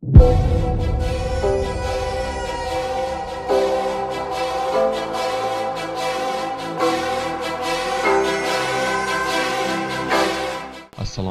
السلام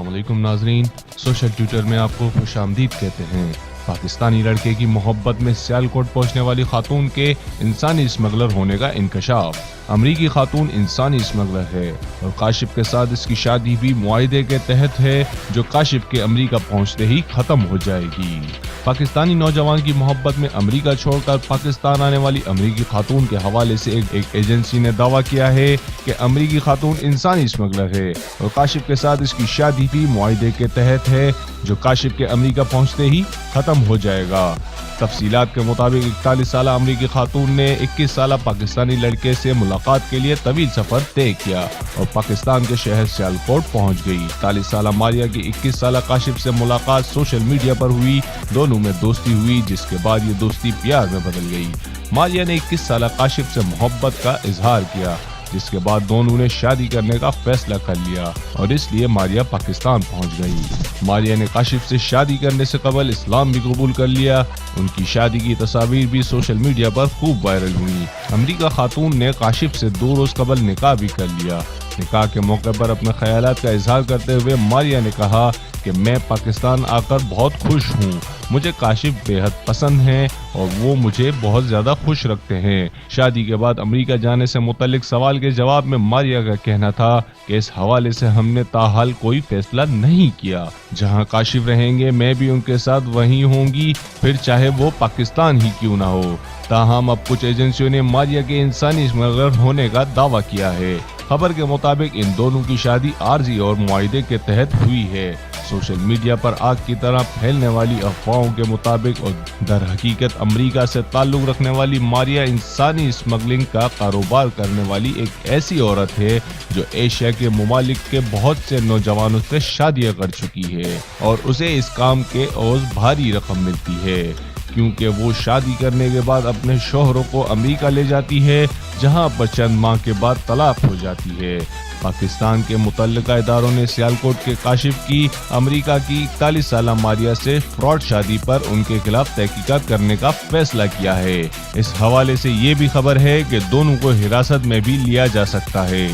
علیکم ناظرین، سوشل ٹویٹر میں آپ کو خوش آمدید کہتے ہیں۔ پاکستانی لڑکے کی محبت میں سیالکوٹ پہنچنے والی خاتون کے انسانی اسمگلر ہونے کا انکشاف۔ امریکی خاتون انسانی اسمگلر ہے اور کاشف کے ساتھ اس کی شادی بھی معاہدے کے تحت ہے جو کاشف کے امریکہ پہنچتے ہی ختم ہو جائے گی۔ پاکستانی نوجوان کی محبت میں امریکہ چھوڑ کر پاکستان آنے والی امریکی خاتون کے حوالے سے ایک ایجنسی نے دعویٰ کیا ہے کہ امریکی خاتون انسانی اسمگلر ہے اور کاشف کے ساتھ اس کی شادی بھی معاہدے کے تحت ہے جو کاشف کے امریکہ پہنچتے ہی ختم ہو جائے گا۔ تفصیلات کے مطابق 41 سالہ امریکی خاتون نے 21 سالہ پاکستانی لڑکے سے ملاقات کے لیے طویل سفر طے کیا اور پاکستان کے شہر سیالکوٹ پہنچ گئی۔ 41 سالہ ماریہ کی 21 سالہ کاشف سے ملاقات سوشل میڈیا پر ہوئی، دونوں میں دوستی ہوئی جس کے بعد یہ دوستی پیار میں بدل گئی۔ ماریہ نے 21 سالہ کاشف سے محبت کا اظہار کیا جس کے بعد دونوں نے شادی کرنے کا فیصلہ کر لیا اور اس لیے ماریہ پاکستان پہنچ گئی۔ ماریہ نے کاشف سے شادی کرنے سے قبل اسلام بھی قبول کر لیا۔ ان کی شادی کی تصاویر بھی سوشل میڈیا پر خوب وائرل ہوئی۔ امریکہ خاتون نے کاشف سے 2 روز قبل نکاح بھی کر لیا۔ نکاح کے موقع پر اپنے خیالات کا اظہار کرتے ہوئے ماریہ نے کہا کہ میں پاکستان آ کر بہت خوش ہوں، مجھے کاشف بے حد پسند ہیں اور وہ مجھے بہت زیادہ خوش رکھتے ہیں۔ شادی کے بعد امریکہ جانے سے متعلق سوال کے جواب میں ماریہ کا کہنا تھا کہ اس حوالے سے ہم نے تاحال کوئی فیصلہ نہیں کیا۔ جہاں کاشف رہیں گے میں بھی ان کے ساتھ وہیں ہوں گی، پھر چاہے وہ پاکستان ہی کیوں نہ ہو۔ تاہم اب کچھ ایجنسیوں نے ماریہ کے انسانی اسمگلر ہونے کا دعویٰ کیا ہے۔ خبر کے مطابق ان دونوں کی شادی عارضی اور معاہدے کے تحت ہوئی ہے۔ سوشل میڈیا پر آگ کی طرح پھیلنے والی افواہوں کے مطابق اور در حقیقت امریکہ سے تعلق رکھنے والی ماریہ انسانی اسمگلنگ کا کاروبار کرنے والی ایک ایسی عورت ہے جو ایشیا کے ممالک کے بہت سے نوجوانوں سے شادیاں کر چکی ہے اور اسے اس کام کے عوض بھاری رقم ملتی ہے کیونکہ وہ شادی کرنے کے بعد اپنے شوہروں کو امریکہ لے جاتی ہے جہاں پر چند ماہ کے بعد طلاق ہو جاتی ہے۔ پاکستان کے متعلقہ اداروں نے سیالکوٹ کے کاشف کی امریکہ کی 41 سالہ ماریہ سے فراڈ شادی پر ان کے خلاف تحقیقات کرنے کا فیصلہ کیا ہے۔ اس حوالے سے یہ بھی خبر ہے کہ دونوں کو حراست میں بھی لیا جا سکتا ہے۔